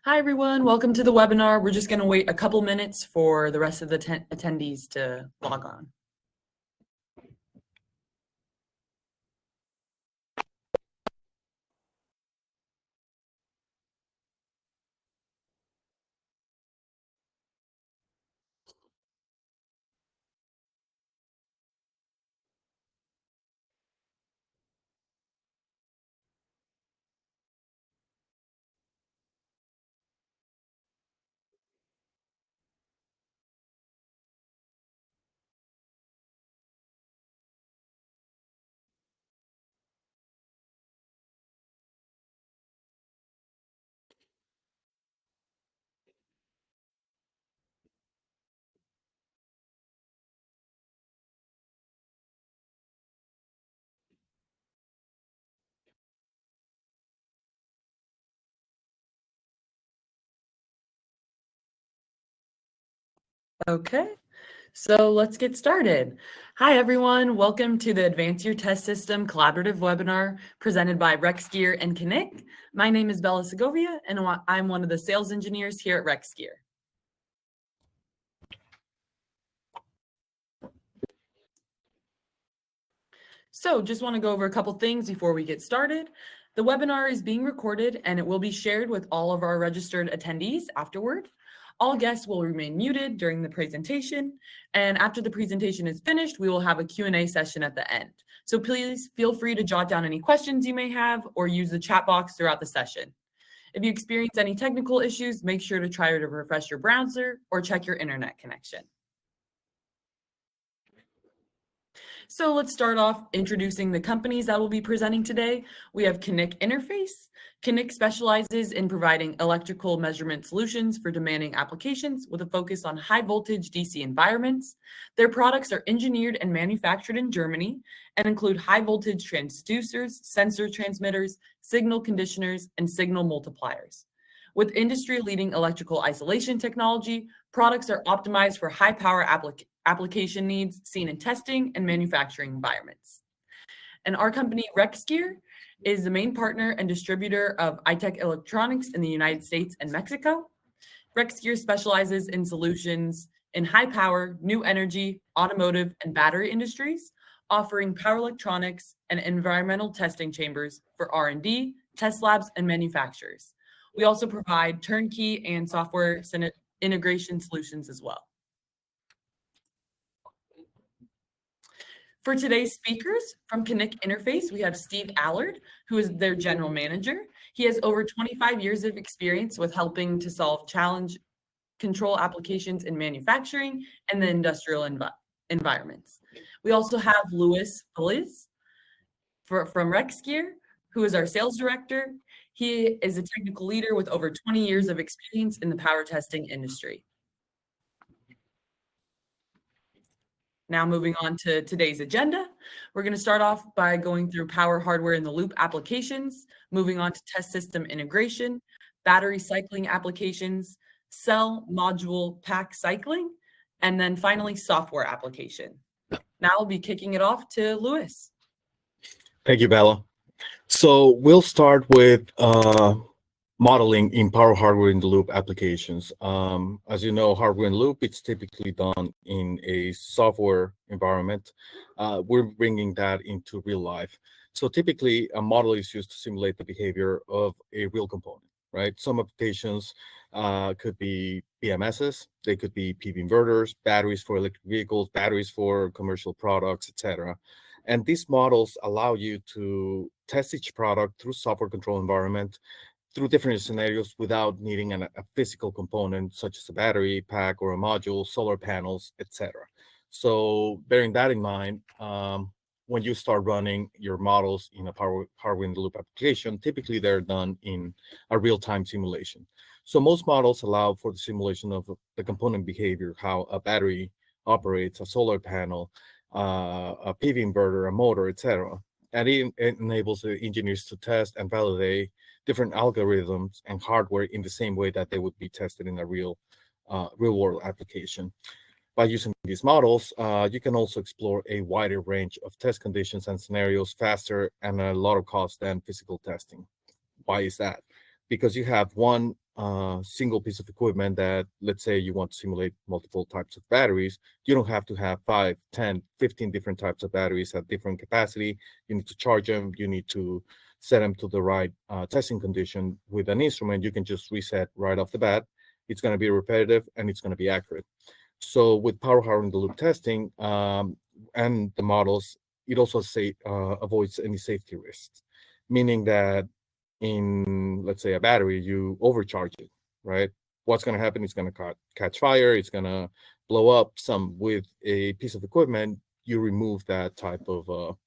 Hi, everyone. Welcome to the webinar. We're just going to wait a couple minutes for the rest of the attendees to log on. Okay, so let's get started. Hi, everyone. Welcome to the Advance Your Test System collaborative webinar presented by Rexgear and Knick. My name is Bella Segovia, and I'm one of the sales engineers here at Rexgear. So just want to go over a couple things before we get started. The webinar is being recorded and it will be shared with all of our registered attendees afterward. All guests will remain muted during the presentation, and after the presentation is finished, we will have a Q&A session at the end. So please feel free to jot down any questions you may have or use the chat box throughout the session. If you experience any technical issues, make sure to try to refresh your browser or check your internet connection. So let's start off introducing the companies that will be presenting today. We have Knick Interface. Knick specializes in providing electrical measurement solutions for demanding applications with a focus on high voltage DC environments. Their products are engineered and manufactured in Germany and include high voltage transducers, sensor transmitters, signal conditioners, and signal multipliers. With industry-leading electrical isolation technology, products are optimized for high power application needs seen in testing and manufacturing environments. And our company, Rexgear, is the main partner and distributor of iTech electronics in the United States and Mexico. Rexgear specializes in solutions in high power, new energy, automotive, and battery industries, offering power electronics and environmental testing chambers for R&D, test labs, and manufacturers. We also provide turnkey and software integration solutions as well. For today's speakers from Knick Interface, we have Steve Allard, who is their general manager. He has over 25 years of experience with helping to solve challenge control applications in manufacturing and the industrial environments. We also have Louis Feliz from Rexgear, who is our sales director. He is a technical leader with over 20 years of experience in the power testing industry. Now moving on to today's agenda, we're going to start off by going through power hardware in the loop applications, moving on to test system integration, battery cycling applications, cell module pack cycling, and then finally software application. Now I'll be kicking it off to Louis. Thank you, Bella. So we'll start with modeling in power hardware in the loop applications. As you know, hardware in loop, it's typically done in a software environment. We're bringing that into real life. So typically, a model is used to simulate the behavior of a real component, right? Some applications could be BMSs, they could be PV inverters, batteries for electric vehicles, batteries for commercial products, etc. And these models allow you to test each product through software control environment through different scenarios without needing a physical component such as a battery pack or a module, solar panels, etc. So bearing that in mind, when you start running your models in a power hardware in the loop application, typically they're done in a real-time simulation. So most models allow for the simulation of the component behavior, how a battery operates, a solar panel, a PV inverter, a motor, etc. And it enables the engineers to test and validate different algorithms and hardware in the same way that they would be tested in a real world application. By using these models, you can also explore a wider range of test conditions and scenarios faster and at a lower cost than physical testing. Why is that? Because you have one single piece of equipment that, let's say you want to simulate multiple types of batteries, you don't have to have 5, 10, 15 different types of batteries at different capacity. You need to charge them. You need to set them to the right testing condition. With an instrument, you can just reset right off the bat. It's going to be repetitive and it's going to be accurate. So with power hardening the loop testing and the models, it also avoids any safety risks, meaning that in, let's say, a battery, you overcharge it, right? What's going to happen is going to catch fire. It's going to blow up. With a piece of equipment, you remove that type of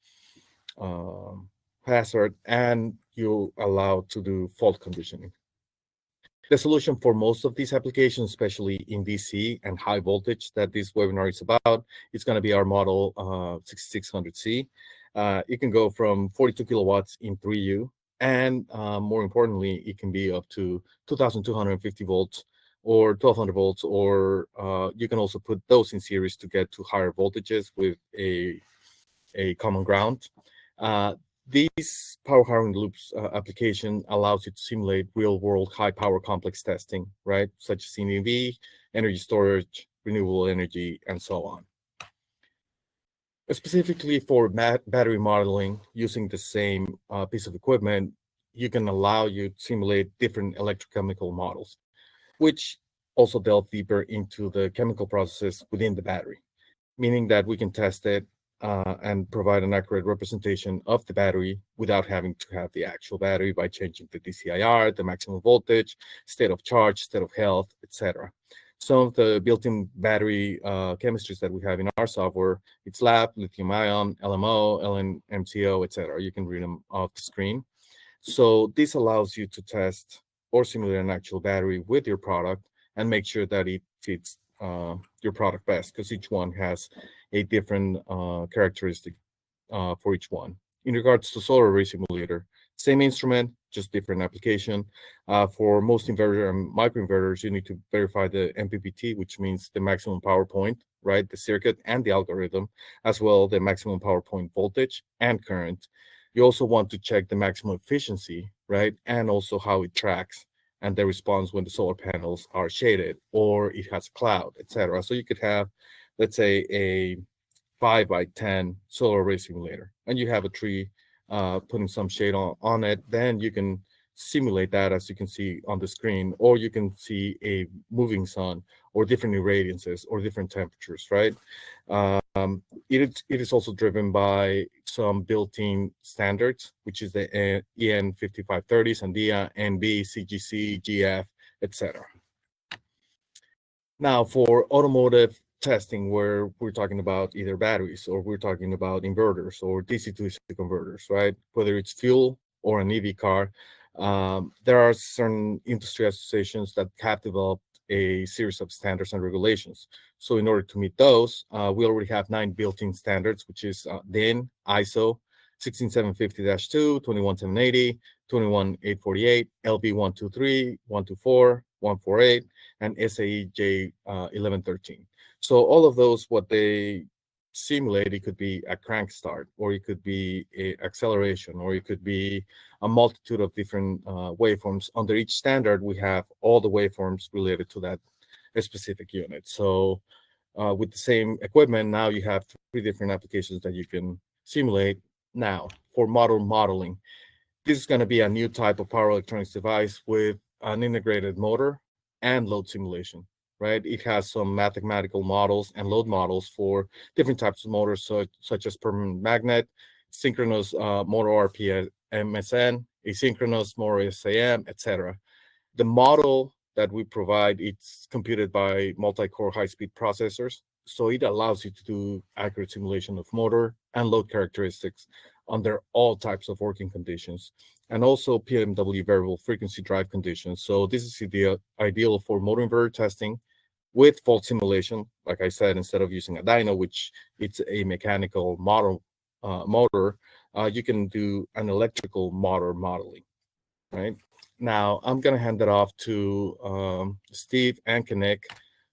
hazard and you allow to do fault conditioning. The solution for most of these applications, especially in DC and high voltage that this webinar is about, is going to be our model 6600C. It can go from 42 kilowatts in 3U, and more importantly, it can be up to 2,250 volts or 1,200 volts, or you can also put those in series to get to higher voltages with a common ground. These power hardening loops application allows you to simulate real-world high-power complex testing, right? Such as EV, energy storage, renewable energy, and so on. Specifically for battery modeling, using the same piece of equipment, you can allow you to simulate different electrochemical models, which also delve deeper into the chemical processes within the battery, meaning that we can test it and provide an accurate representation of the battery without having to have the actual battery by changing the DCIR, the maximum voltage, state of charge, state of health, etc. Some of the built-in battery chemistries that we have in our software, it's LAP, lithium-ion, LMO, LNMCO, etc. You can read them off the screen. So this allows you to test or simulate an actual battery with your product and make sure that it fits your product best, because each one has a different characteristic for each one. In regards to solar array simulator, same instrument, just different application. For most inverter and microinverters, you need to verify the MPPT, which means the maximum power point, right? The circuit and the algorithm, as well the maximum power point voltage and current. You also want to check the maximum efficiency, right? And also how it tracks and the response when the solar panels are shaded or it has cloud, etc. So you could have, let's say, a 5x10 solar array simulator, and you have a tree putting some shade on it. Then you can simulate that, as you can see on the screen, or you can see a moving sun or different irradiances or different temperatures, right? It is also driven by some built-in standards, which is the EN 5530, Sandia, NB, CGC, GF, etc. Now, for automotive testing, where we're talking about either batteries or we're talking about inverters or DC to DC converters, right? Whether it's fuel or an EV car, there are certain industry associations that have developed a series of standards and regulations. So in order to meet those, we already have 9 built-in standards, which is DIN, ISO 16750-2, 21780, 21848, LB123, 124, 148, and SAE J1113. So all of those, what they simulate, it could be a crank start, or it could be a acceleration, or it could be a multitude of different waveforms. Under each standard, we have all the waveforms related to that specific unit. So with the same equipment, now you have 3 different applications that you can simulate. Now, for modeling, this is going to be a new type of power electronics device with an integrated motor and load simulation, right? It has some mathematical models and load models for different types of motors, such as permanent magnet, synchronous motor RPS, MSN, asynchronous motor SAM, etc. The model that we provide, it's computed by multi-core high-speed processors, so it allows you to do accurate simulation of motor and load characteristics under all types of working conditions, and also PMW variable frequency drive conditions. So this is ideal for motor inverter testing with fault simulation. Like I said, instead of using a dyno, which it's a mechanical motor, you can do an electrical motor modeling, right? Now, I'm going to hand it off to Steve and Knick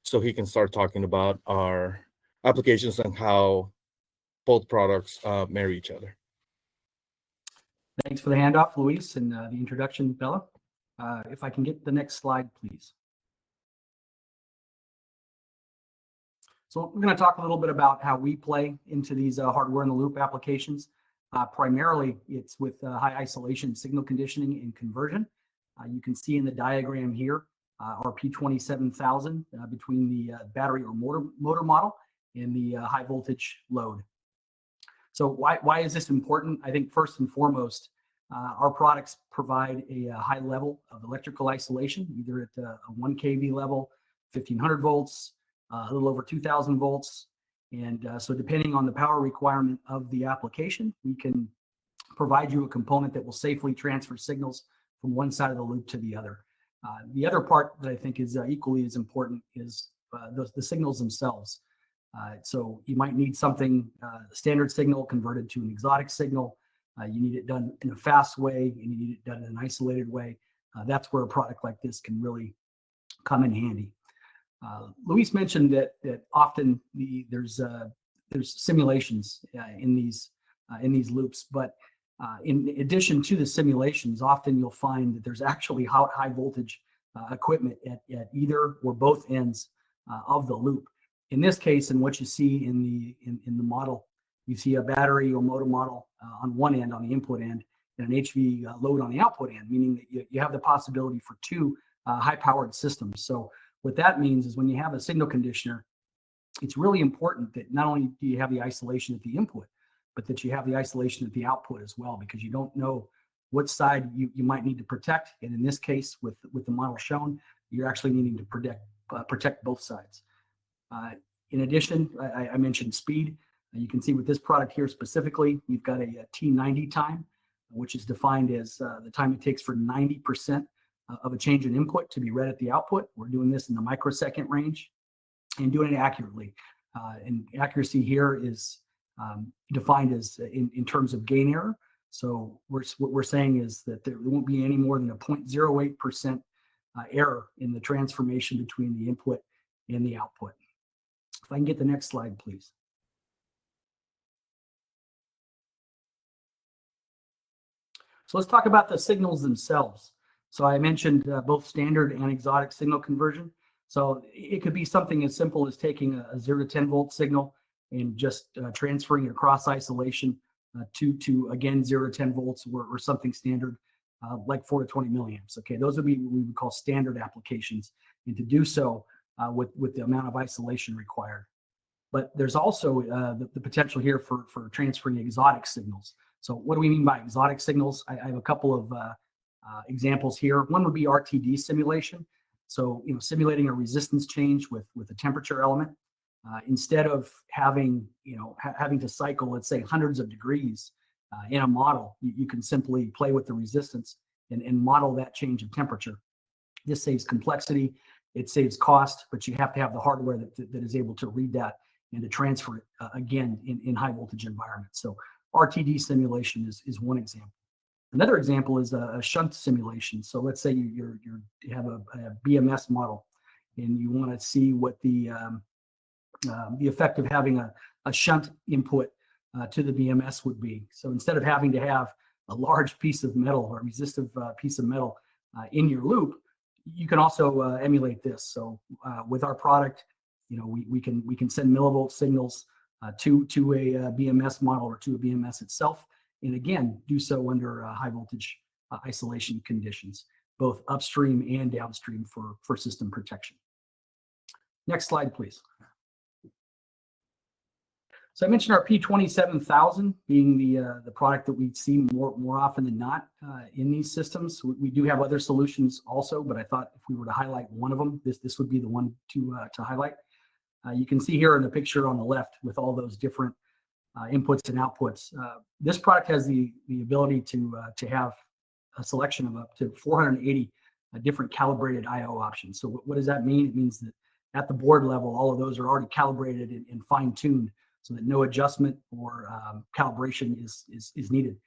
so he can start talking about our applications and how both products marry each other. Thanks for the handoff, Luis, and the introduction, Bella. If I can get the next slide, please. So we're going to talk a little bit about how we play into these hardware in the loop applications. Primarily, it's with high isolation signal conditioning and conversion. You can see in the diagram here our P27000 between the battery or motor model and the high voltage load. So why is this important? I think first and foremost, our products provide a high level of electrical isolation, either at a 1 kV level, 1500 volts, a little over 2000 volts. And so depending on the power requirement of the application, we can provide you a component that will safely transfer signals from one side of the loop to the other. The other part that I think is equally as important is the signals themselves. So you might need something, standard signal converted to an exotic signal. You need it done in a fast way, and you need it done in an isolated way. That's where a product like this can really come in handy. Luis mentioned that often there's simulations in these loops, but in addition to the simulations, often you'll find that there's actually high voltage equipment at either or both ends of the loop. In this case, and what you see in the model, you see a battery or motor model on one end, on the input end, and an HV load on the output end, meaning that you have the possibility for two high-powered systems. So what that means is when you have a signal conditioner, it's really important that not only do you have the isolation at the input, but that you have the isolation at the output as well, because you don't know what side you might need to protect. And in this case, with the model shown, you're actually needing to protect both sides. In addition, I mentioned speed. You can see with this product here specifically, we've got a T90 time, which is defined as the time it takes for 90% of a change in input to be read at the output. We're doing this in the microsecond range and doing it accurately. And accuracy here is defined as in terms of gain error. So what we're saying is that there won't be any more than a 0.08% error in the transformation between the input and the output. If I can get the next slide, please. So let's talk about the signals themselves. So I mentioned both standard and exotic signal conversion. So it could be something as simple as taking a 0 to 10 volt signal and just transferring it across isolation to again 0 to 10 volts or something standard like 4 to 20 milliamps. Okay, those would be what we would call standard applications, and to do so with the amount of isolation required. But there's also the potential here for transferring exotic signals. So what do we mean by exotic signals? I have a couple of examples here. One would be RTD simulation. So simulating a resistance change with a temperature element. Instead of having having to cycle, let's say, hundreds of degrees in a model, you can simply play with the resistance and model that change of temperature. This saves complexity, it saves cost, but you have to have the hardware that is able to read that and to transfer it again in high voltage environments. So RTD simulation is one example. Another example is a shunt simulation. So let's say you have a BMS model and you want to see what the effect of having a shunt input to the BMS would be. So instead of having to have a large piece of metal or resistive piece of metal in your loop, you can also emulate this. So with our product, we can send millivolt signals to a BMS model or to a BMS itself, and again do so under high voltage isolation conditions, both upstream and downstream for system protection. Next slide, please. So I mentioned our P27000 being the product that we see more often than not in these systems. We do have other solutions also, but I thought if we were to highlight one of them, this would be the one to highlight. You can see here in the picture on the left with all those different inputs and outputs. This product has the ability to have a selection of up to 480 different calibrated I/O options. So what does that mean? It means that at the board level, all of those are already calibrated and fine-tuned, so that no adjustment or calibration is needed.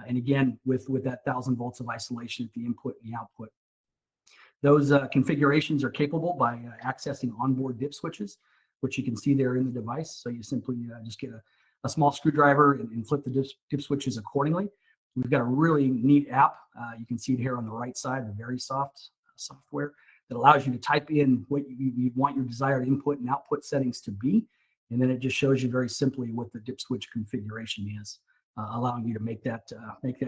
And again, with that 1,000 volts of isolation at the input and the output. Those configurations are capable by accessing onboard dip switches, which you can see there in the device. So you simply just get a small screwdriver and flip the dip switches accordingly. we've got a really neat app. You can see it here on the right side, the very soft software that allows you to type in what you want your desired input and output settings to be. And then it just shows you very simply what the dip switch configuration is, allowing you to make that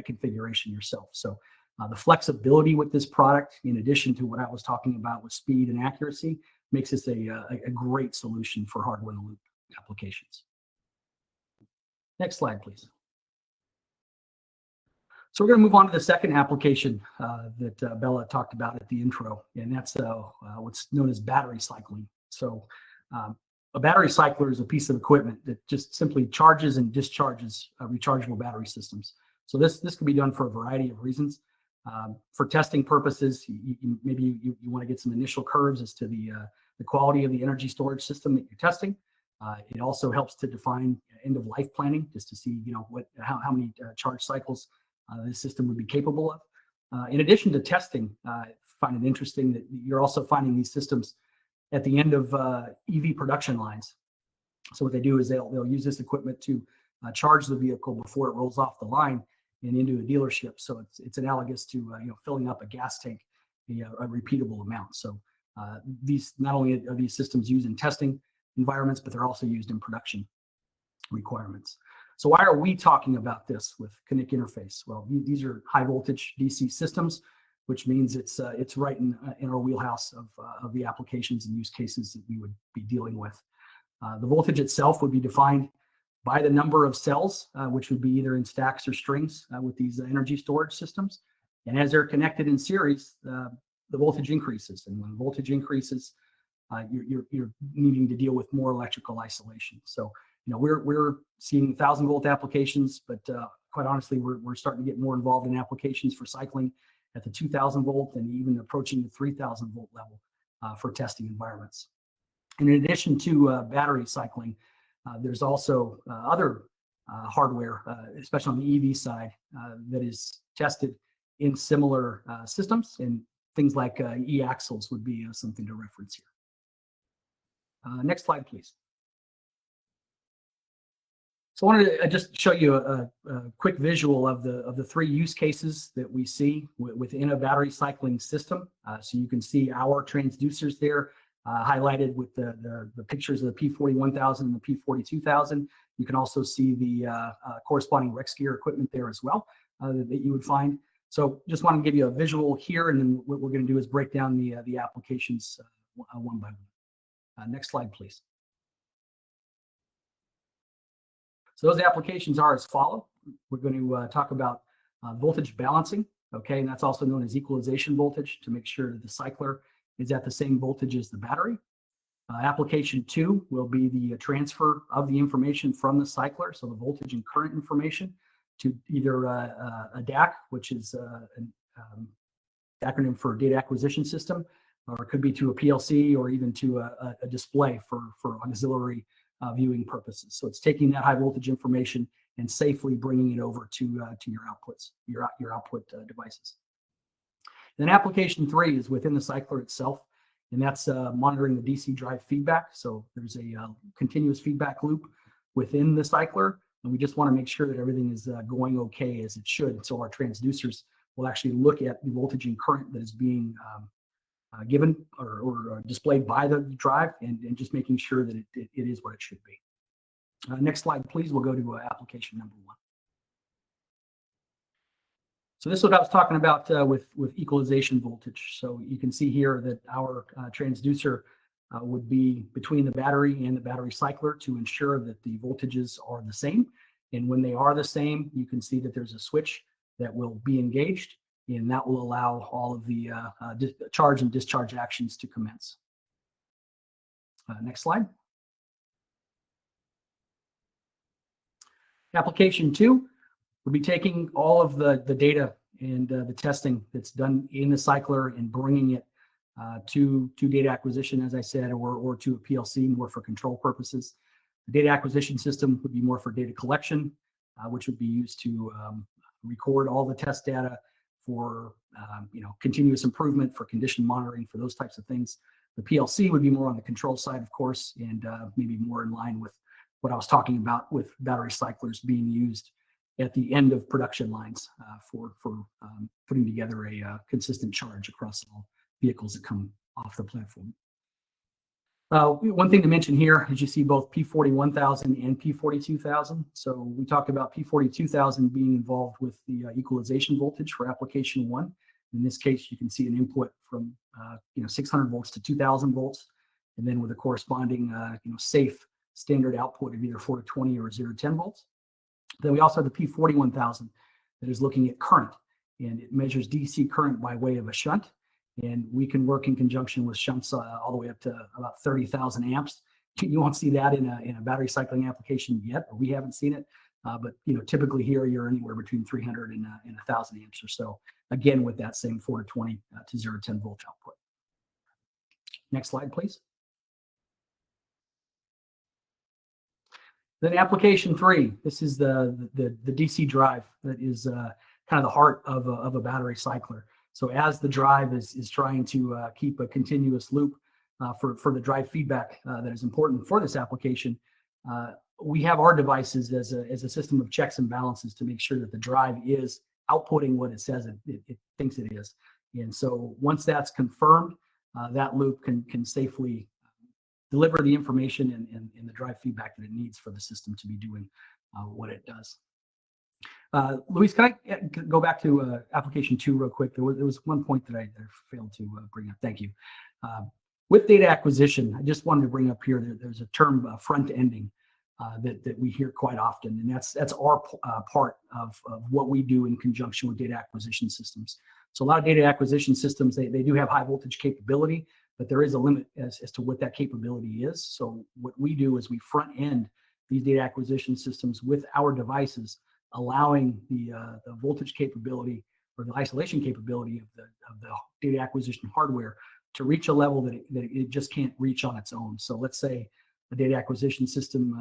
configuration yourself. So the flexibility with this product, in addition to what I was talking about with speed and accuracy, makes this a great solution for hardware in the loop applications. Next slide, please. So we're going to move on to the second application that Bella talked about at the intro, and that's what's known as battery cycling. So a battery cycler is a piece of equipment that just simply charges and discharges rechargeable battery systems. So this can be done for a variety of reasons. For testing purposes, maybe you want to get some initial curves as to the quality of the energy storage system that you're testing. It also helps to define end of life planning, just to see how many charge cycles this system would be capable of. In addition to testing, I find it interesting that you're also finding these systems at the end of EV production lines. So what they do is they'll use this equipment to charge the vehicle before it rolls off the line and into a dealership. So it's analogous to filling up a gas tank, a repeatable amount. So these, not only are these systems used in testing environments, but they're also used in production requirements. So why are we talking about this with Knick Interface? Well, these are high voltage DC systems, which means it's right in our wheelhouse of the applications and use cases that we would be dealing with. The voltage itself would be defined by the number of cells, which would be either in stacks or strings with these energy storage systems. And as they're connected in series, the voltage increases. And when voltage increases, you're needing to deal with more electrical isolation. So we're seeing 1,000-volt applications, but quite honestly, we're starting to get more involved in applications for cycling at the 2,000-volt and even approaching the 3,000-volt level for testing environments. And in addition to battery cycling, there's also other hardware, especially on the EV side, that is tested in similar systems, and things like e-axles would be something to reference here. Next slide, please. So I wanted to just show you a quick visual of the three use cases that we see within a battery cycling system. So you can see our transducers there highlighted with the pictures of the P41,000 and the P42,000. You can also see the corresponding Rexgear equipment there as well that you would find. So just want to give you a visual here, and then what we're going to do is break down the applications one by one. Next slide, please. So those applications are as follow. We're going to talk about voltage balancing, okay, and that's also known as equalization voltage, to make sure that the cycler is at the same voltage as the battery. Application 2 will be the transfer of the information from the cycler, so the voltage and current information, to either a DAC, which is an acronym for data acquisition system, or it could be to a PLC, or even to a display for auxiliary viewing purposes. So it's taking that high voltage information and safely bringing it over to your outputs, your output devices. Then application 3 is within the cycler itself, and that's monitoring the DC drive feedback. So there's a continuous feedback loop within the cycler, and we just want to make sure that everything is going okay as it should. So our transducers will actually look at the voltage and current that is being given or displayed by the drive, and just making sure that it is what it should be. Next slide, please. We'll go to application number 1. So this is what I was talking about with equalization voltage. So you can see here that our transducer would be between the battery and the battery cycler to ensure that the voltages are the same. And when they are the same, you can see that there's a switch that will be engaged, and that will allow all of the charge and discharge actions to commence. Next slide. Application 2 will be taking all of the data and the testing that's done in the cycler and bringing it to data acquisition, as I said, or to a PLC, more for control purposes. The data acquisition system would be more for data collection, which would be used to record all the test data for continuous improvement, for condition monitoring, for those types of things. The PLC would be more on the control side, of course, and maybe more in line with what I was talking about with battery cyclers being used at the end of production lines for putting together a consistent charge across all vehicles that come off the platform. One thing to mention here is you see both P41,000 and P42,000. So we talked about P42,000 being involved with the equalization voltage for application 1. In this case, you can see an input from 600 volts to 2,000 volts, and then with a corresponding safe standard output of either 4 to 20 or 0 to 10 volts. Then we also have the P41,000 that is looking at current, and it measures DC current by way of a shunt. And we can work in conjunction with shunts all the way up to about 30,000 amps. You won't see that in a battery cycling application yet, or we haven't seen it. But typically here you're anywhere between 300 and 1,000 amps or so. Again, with that same 4 to 20 to 0 to 10 volt output. Next slide, please. Then application 3. This is the DC drive that is kind of the heart of a battery cycler. So as the drive is trying to keep a continuous loop for the drive feedback that is important for this application, we have our devices as a system of checks and balances to make sure that the drive is outputting what it says it thinks it is. And so once that's confirmed, that loop can safely deliver the information and the drive feedback that it needs for the system to be doing what it does. Luis, can I go back to application 2 real quick? There was one point that I failed to bring up. Thank you. With data acquisition, I just wanted to bring up here that there's a term front ending that we hear quite often, and that's our part of what we do in conjunction with data acquisition systems. So a lot of data acquisition systems, they do have high voltage capability, but there is a limit as to what that capability is. So what we do is we front end these data acquisition systems with our devices, allowing the voltage capability or the isolation capability of the data acquisition hardware to reach a level that it just can't reach on its own. So let's say the data acquisition system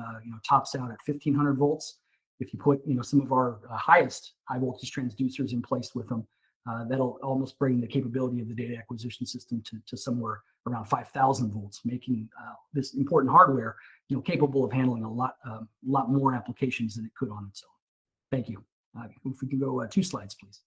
tops out at 1,500 volts. If you put some of our highest high voltage transducers in place with them, that'll almost bring the capability of the data acquisition system to somewhere around 5,000 volts, making this important hardware capable of handling a lot more applications than it could on its own. Thank you. If we can go 2 slides, please.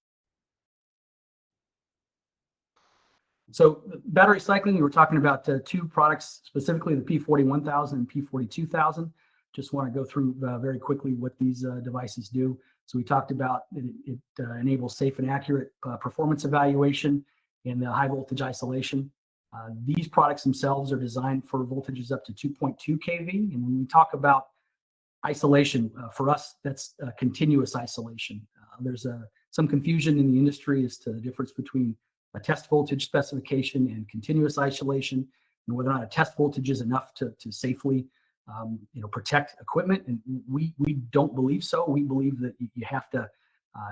So battery cycling, we were talking about 2 products, specifically the P41,000 and P42,000. Just want to go through very quickly what these devices do. So we talked about it enables safe and accurate performance evaluation and the high voltage isolation. These products themselves are designed for voltages up to 2.2 kV. And when we talk about isolation, for us, that's continuous isolation. There's some confusion in the industry as to the difference between a test voltage specification and continuous isolation, and whether or not a test voltage is enough to safely protect equipment. And we don't believe so. We believe that you have to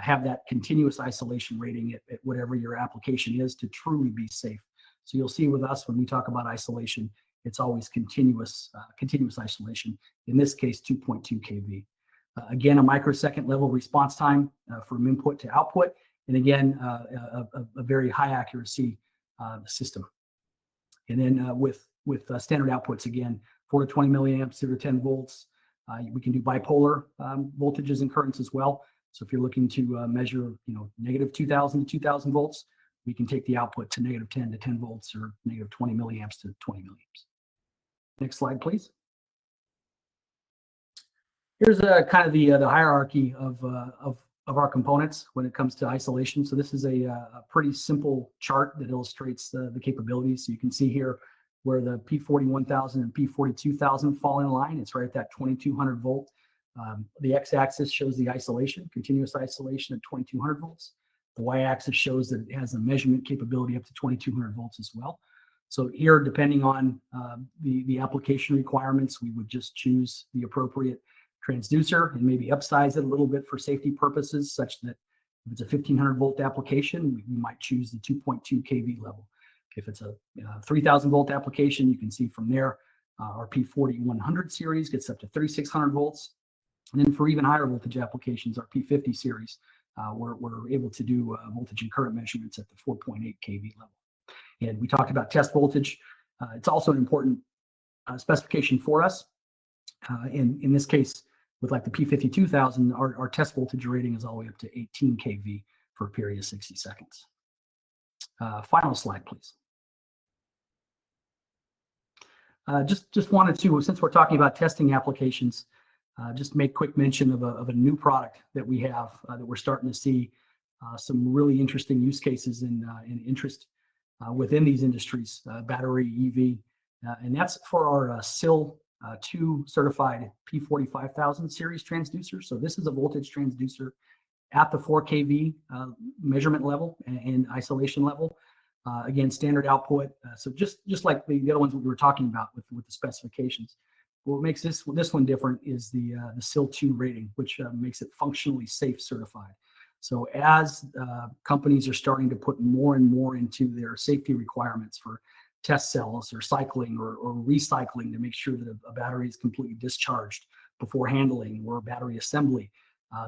have that continuous isolation rating at whatever your application is to truly be safe. So you'll see with us when we talk about isolation, it's always continuous isolation. In this case, 2.2 kV. Again, a microsecond level response time from input to output, and again, a very high accuracy system. And then with standard outputs, again, 4 to 20 milliamps, 0 to 10 volts. We can do bipolar voltages and currents as well. So if you're looking to measure, negative 2,000 to 2,000 volts, we can take the output to negative 10 to 10 volts or negative 20 milliamps to 20 milliamps. Next slide, please. Here's kind of the hierarchy of our components when it comes to isolation. So this is a pretty simple chart that illustrates the capabilities. So you can see here where the P41,000 and P42,000 fall in line. It's right at that 2,200 volt. The x-axis shows the isolation, continuous isolation at 2,200 volts. The y-axis shows that it has a measurement capability up to 2,200 volts as well. So here, depending on the application requirements, we would just choose the appropriate transducer and maybe upsize it a little bit for safety purposes, such that if it's a 1,500 volt application, we might choose the 2.2 kV level. If it's a 3,000 volt application, you can see from there, our P4100 series gets up to 3,600 volts. And then for even higher voltage applications, our P50 series, we're able to do voltage and current measurements at the 4.8 kV level. And we talked about test voltage. It's also an important specification for us. In this case, With like the P52000, our test voltage rating is all the way up to 18 kV for a period of 60 seconds. Final slide, please. Just wanted to, since we're talking about testing applications, just make quick mention of a new product that we have that we're starting to see some really interesting use cases and interest within these industries, battery, EV, and that's for our SIL 2 certified P45000 series transducer. So this is a voltage transducer at the 4 kV measurement level and isolation level. Again, standard output. So just like the other ones we were talking about with the specifications. What makes this one different is the SIL 2 rating, which makes it functionally safe certified. So as companies are starting to put more and more into their safety requirements for test cells or cycling or recycling to make sure that a battery is completely discharged before handling, or battery assembly,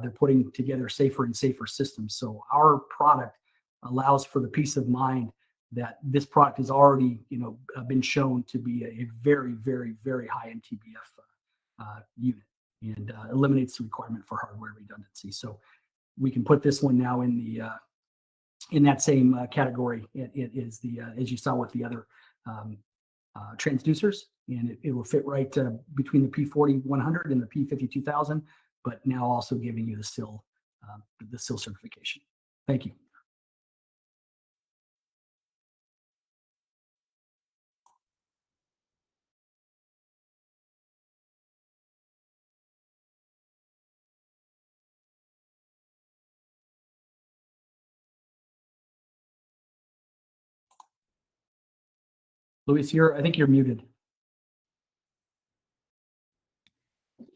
they're putting together safer and safer systems. So our product allows for the peace of mind that this product has already, been shown to be a very, very, very high MTBF unit, and eliminates the requirement for hardware redundancy. So we can put this one now in that same category. It is as you saw with the other transducers, and it will fit right between the P4100 and the P52000, but now also giving you the SIL certification. Thank you. Luis, I think you're muted.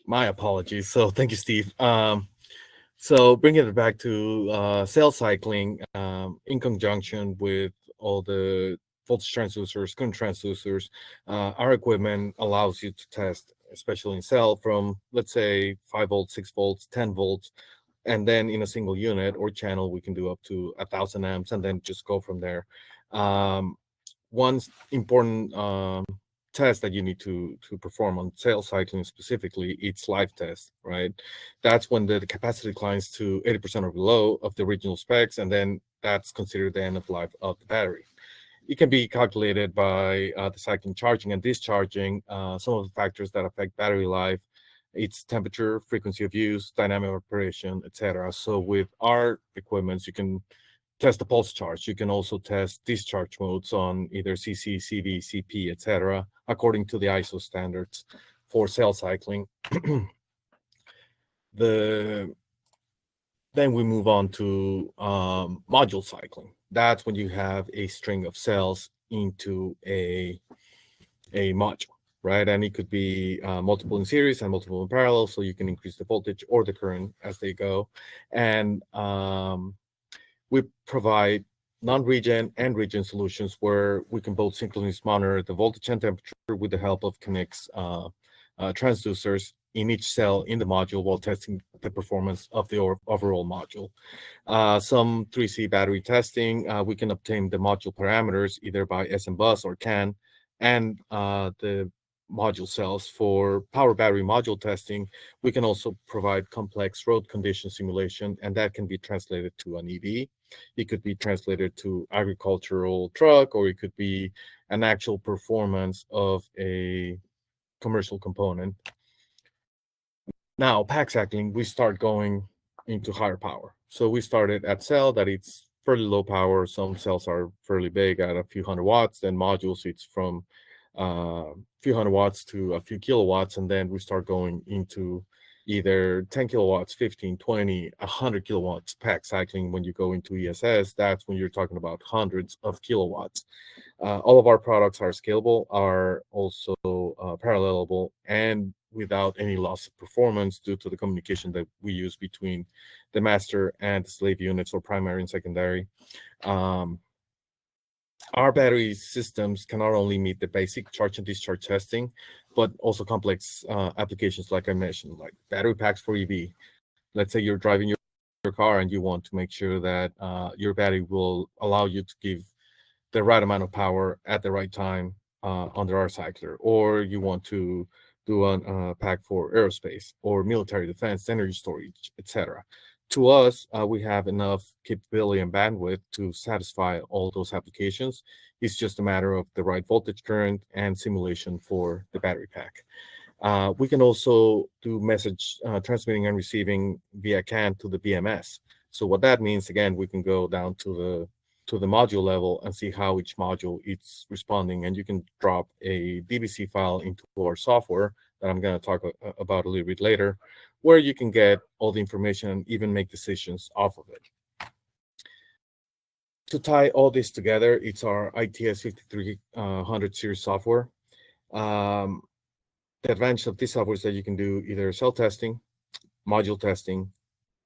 My apologies. So thank you, Steve. So bringing it back to cell cycling in conjunction with all the voltage transducers, current transducers, our equipment allows you to test, especially in cell, from, let's say, 5 volts, 6 volts, 10 volts, and then in a single unit or channel, we can do up to 1,000 amps, and then just go from there. One important test that you need to perform on cell cycling specifically, it's live test, right? That's when the capacity declines to 80% or below of the original specs, and then that's considered the end of life of the battery. It can be calculated by the cycling charging and discharging, some of the factors that affect battery life, its temperature, frequency of use, dynamic operation, etc. So with our equipments, you can test the pulse charge. You can also test discharge modes on either CC, CV, CP, etc., according to the ISO standards for cell cycling. Then we move on to module cycling. That's when you have a string of cells into a module, right? And it could be multiple in series and multiple in parallel, so you can increase the voltage or the current as they go. And we provide non-regen and regen solutions where we can both synchronously monitor the voltage and temperature with the help of Knick's transducers in each cell in the module while testing the performance of the overall module. Some 3C battery testing, we can obtain the module parameters either by SM bus or CAN, and the module cells. For power battery module testing, we can also provide complex road condition simulation, and that can be translated to an EV. It could be translated to agricultural truck, or it could be an actual performance of a commercial component. Now, pack cycling, we start going into higher power. So we started at cell that it's fairly low power. Some cells are fairly big at a few hundred watts. Then modules, it's from a few hundred watts to a few kilowatts. And then we start going into either 10 kilowatts, 15, 20, 100 kilowatts pack cycling. When you go into ESS, that's when you're talking about hundreds of kilowatts. All of our products are scalable, are also parallelable, and without any loss of performance due to the communication that we use between the master and the slave units, or primary and secondary. Our battery systems can not only meet the basic charge and discharge testing, but also complex applications like I mentioned, like battery packs for EV. Let's say you're driving your car and you want to make sure that your battery will allow you to give the right amount of power at the right time under our cycler, or you want to do a pack for aerospace or military defense, energy storage, etc. To us, we have enough capability and bandwidth to satisfy all those applications. It's just a matter of the right voltage current and simulation for the battery pack. We can also do message transmitting and receiving via CAN to the BMS. So what that means, again, we can go down to the module level and see how each module is responding. And you can drop a DBC file into our software that I'm going to talk about a little bit later, where you can get all the information and even make decisions off of it. To tie all this together, it's our ITS 5300 series software. The advantage of this software is that you can do either cell testing, module testing,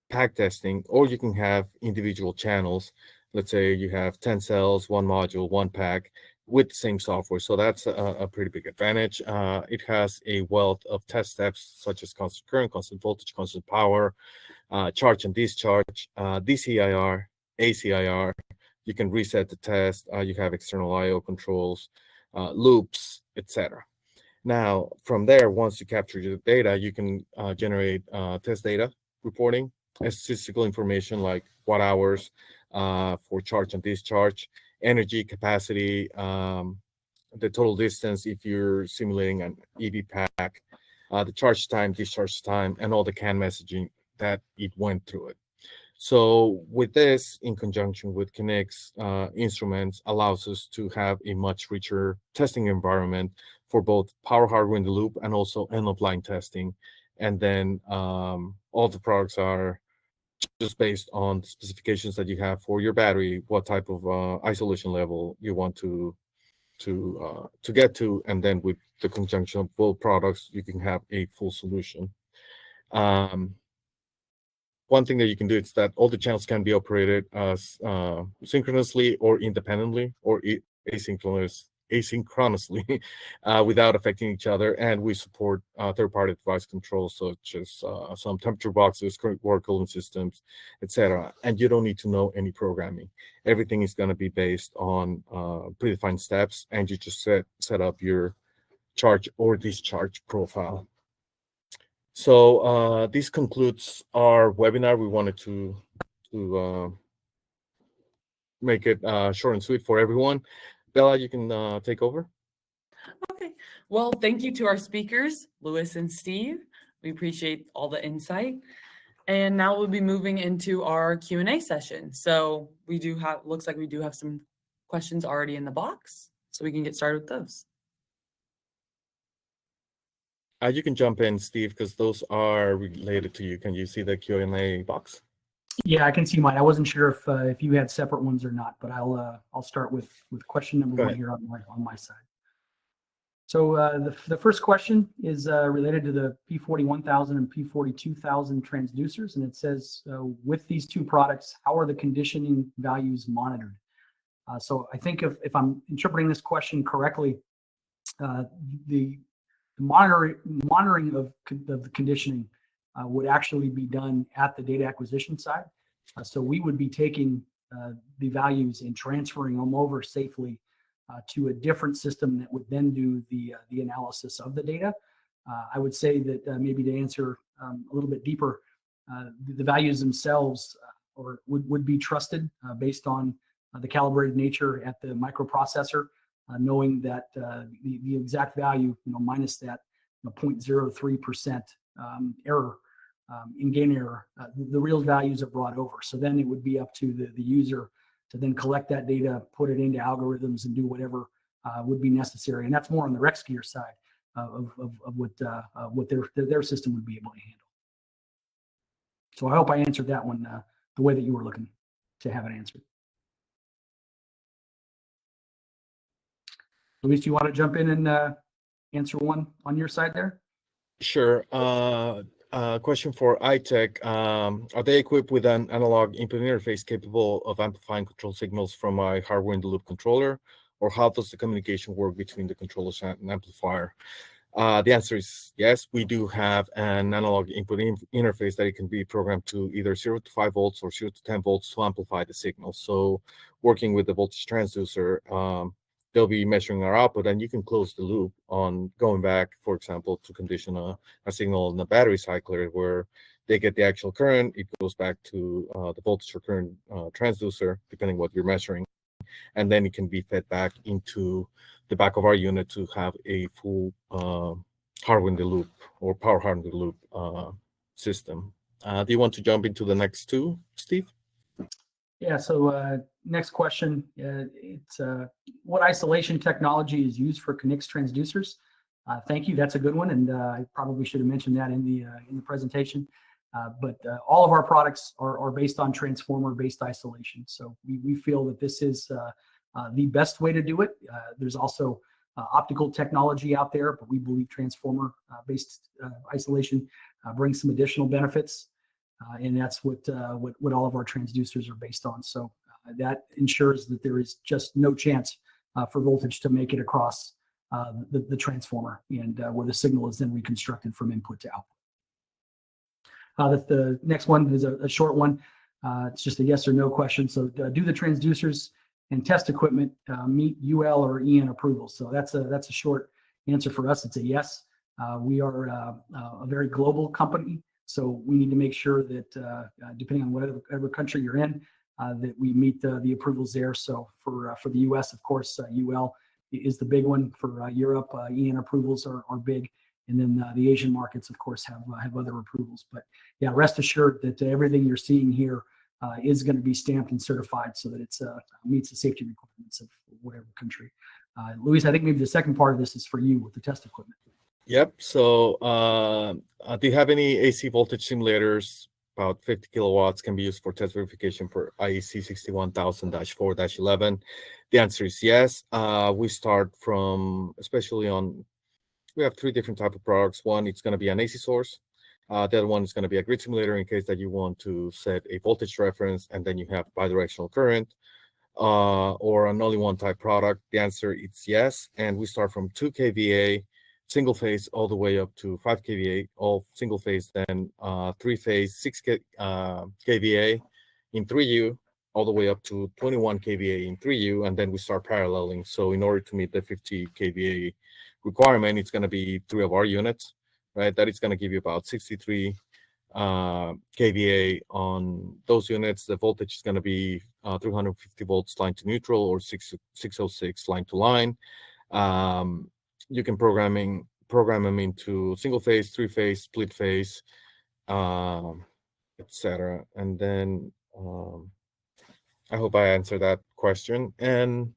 pack testing, or you can have individual channels. Let's say you have 10 cells, one module, one pack with the same software. So that's a pretty big advantage. It has a wealth of test steps such as constant current, constant voltage, constant power, charge and discharge, DCIR, ACIR. You can reset the test. You have external I/O controls, loops, etc. Now, from there, once you capture the data, you can generate test data reporting, statistical information like watt hours for charge and discharge, energy capacity, the total distance if you're simulating an EV pack, the charge time, discharge time, and all the CAN messaging that it went through it. So with this, in conjunction with Knick's instruments, allows us to have a much richer testing environment for both power hardware in the loop and also end-of-line testing. And then all the products are just based on the specifications that you have for your battery, what type of isolation level you want to get to, and then with the conjunction of both products, you can have a full solution. One thing that you can do is that all the channels can be operated synchronously or independently or asynchronously without affecting each other. And we support third-party device controls such as some temperature boxes, current water cooling systems, etc. And you don't need to know any programming. Everything is going to be based on predefined steps, and you just set up your charge or discharge profile. So this concludes our webinar. We wanted to make it short and sweet for everyone. Bella, you can take over. Okay. Well, thank you to our speakers, Louis and Steve. We appreciate all the insight. And now we'll be moving into our Q&A session. So looks like we do have some questions already in the box, so we can get started with those. You can jump in, Steve, because those are related to you. Can you see the Q&A box? Yeah, I can see mine. I wasn't sure if you had separate ones or not, but I'll start with question number one here on my side. So the first question is related to the P41,000 and P42,000 transducers, and it says, with these two products, how are the conditioning values monitored? So I think if I'm interpreting this question correctly, the monitoring of the conditioning would actually be done at the data acquisition side. So we would be taking the values and transferring them over safely to a different system that would then do the analysis of the data. I would say that maybe to answer a little bit deeper, the values themselves would be trusted based on the calibrated nature at the microprocessor, knowing that the exact value, minus that 0.03% error in gain error, the real values are brought over. So then it would be up to the user to then collect that data, put it into algorithms, and do whatever would be necessary. And that's more on the Rexgear side of what their system would be able to handle. So I hope I answered that one the way that you were looking to have it answered. Luis, do you want to jump in and answer one on your side there? Sure. Question for iTech. Are they equipped with an analog input interface capable of amplifying control signals from my hardware in the loop controller? Or how does the communication work between the controllers and an amplifier? The answer is yes. We do have an analog input interface that it can be programmed to either 0 to 5 volts or 0 to 10 volts to amplify the signal. So working with the voltage transducer, they'll be measuring our output, and you can close the loop on going back, for example, to condition a signal in a battery cycler where they get the actual current. It goes back to the voltage or current transducer, depending what you're measuring, and then it can be fed back into the back of our unit to have a full hardware in the loop or power hardware in the loop system. Do you want to jump into the next two, Steve? Yeah, so next question, it's what isolation technology is used for Knick's transducers? Thank you, that's a good one, and I probably should have mentioned that in the presentation. But all of our products are based on transformer-based isolation. So we feel that this is the best way to do it. There's also optical technology out there, but we believe transformer-based isolation brings some additional benefits. And that's what all of our transducers are based on. So that ensures that there is just no chance for voltage to make it across the transformer, and where the signal is then reconstructed from input to output. The next one is a short one. It's just a yes or no question. So do the transducers and test equipment meet UL or EN approval? So that's a short answer for us. It's a yes. We are a very global company. So we need to make sure that depending on whatever country you're in, that we meet the approvals there. So for the US, of course, UL is the big one. For Europe, EN approvals are big. And then the Asian markets, of course, have other approvals. But yeah, rest assured that everything you're seeing here is going to be stamped and certified so that it meets the safety requirements of whatever country. Luis, I think maybe the second part of this is for you with the test equipment. Yep. So do you have any AC voltage simulators? About 50 kilowatts can be used for test verification for IEC 61000-4-11. The answer is yes. We start from, we have three different types of products. One, it's going to be an AC source. The other one is going to be a grid simulator in case that you want to set a voltage reference, and then you have bidirectional current, or an only one type product. The answer is yes. And we start from 2 kVA single phase all the way up to 5 kVA, all single phase, then 3 phase 6 kVA in 3U, all the way up to 21 kVA in 3U, and then we start paralleling. So in order to meet the 50 kVA requirement, it's going to be 3 of our units, right? That is going to give you about 63 kVA on those units. The voltage is going to be 350 volts line to neutral, or 606 line to line. You can program them into single phase, 3 phase, split phase, etc. And then I hope I answered that question. And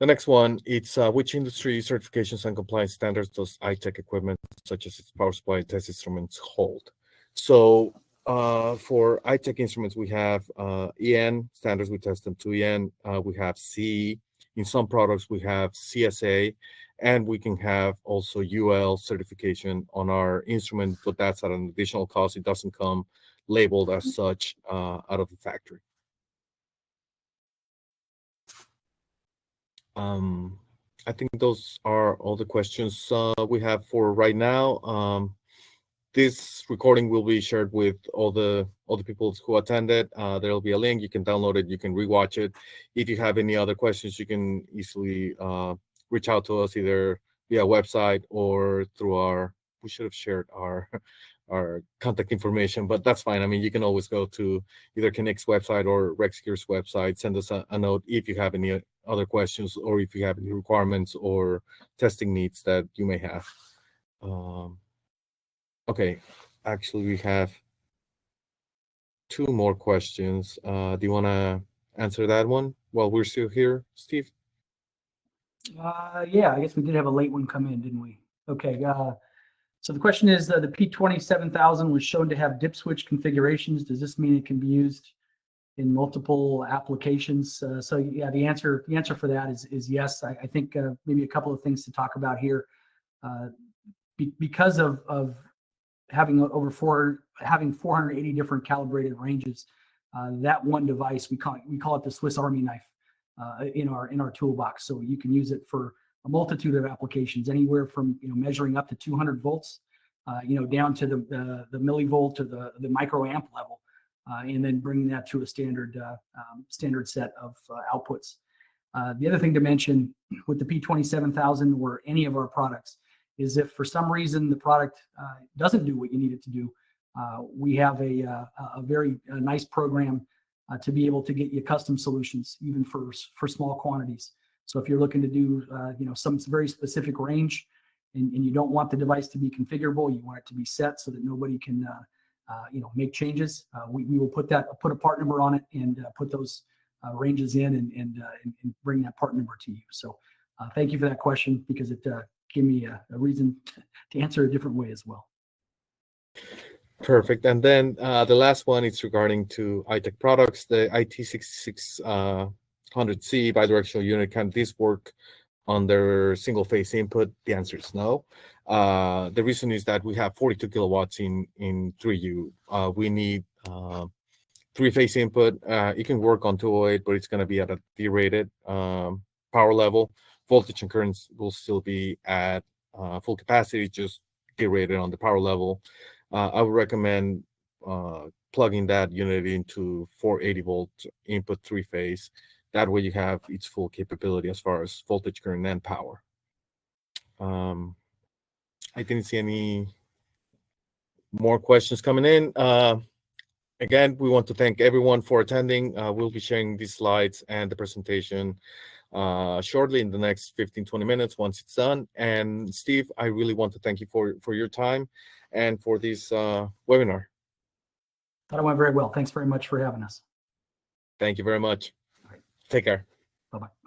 the next one, it's which industry certifications and compliance standards does iTech equipment, such as its power supply and test instruments, hold? So for iTech instruments, we have EN standards. We test them to EN. We have CE. In some products, we have CSA, and we can have also UL certification on our instrument, but that's at an additional cost. It doesn't come labeled as such out of the factory. I think those are all the questions we have for right now. This recording will be shared with all the people who attended. There will be a link. You can download it. You can rewatch it. If you have any other questions, you can easily reach out to us either via website or through we should have shared our contact information, but that's fine. I mean, you can always go to either Knick's website or Rexgear's website, send us a note if you have any other questions, or if you have any requirements or testing needs that you may have. Okay, actually, we have 2 more questions. Do you want to answer that one while we're still here, Steve? Yeah, I guess we did have a late one come in, didn't we? Okay. So the question is, the P27000 was shown to have dip switch configurations. Does this mean it can be used in multiple applications? So yeah, the answer for that is yes. I think maybe a couple of things to talk about here. Because of having 480 different calibrated ranges, that one device, we call it the Swiss Army knife in our toolbox. So you can use it for a multitude of applications, anywhere from measuring up to 200 volts, down to the millivolt or the microamp level, and then bringing that to a standard set of outputs. The other thing to mention with the P27000 or any of our products is if for some reason the product doesn't do what you need it to do, we have a very nice program to be able to get you custom solutions, even for small quantities. So if you're looking to do some very specific range, and you don't want the device to be configurable, you want it to be set so that nobody can make changes, we will put a part number on it and put those ranges in and bring that part number to you. So thank you for that question, because it gave me a reason to answer a different way as well. Perfect. And then the last one is regarding to iTech products, the IT6600C bidirectional unit. Can this work on their single phase input? The answer is no. The reason is that we have 42 kilowatts in 3U. We need 3-phase input. It can work on 208, but it's going to be at a derated power level. Voltage and currents will still be at full capacity, just derated on the power level. I would recommend plugging that unit into 480 volt input 3-phase. That way you have its full capability as far as voltage, current, and power. I didn't see any more questions coming in. Again, we want to thank everyone for attending. We'll be sharing these slides and the presentation shortly in the next 15-20 minutes once it's done. And Steve, I really want to thank you for your time and for this webinar. Thought it went very well. Thanks very much for having us. Thank you very much. All right. Take care. Bye-bye.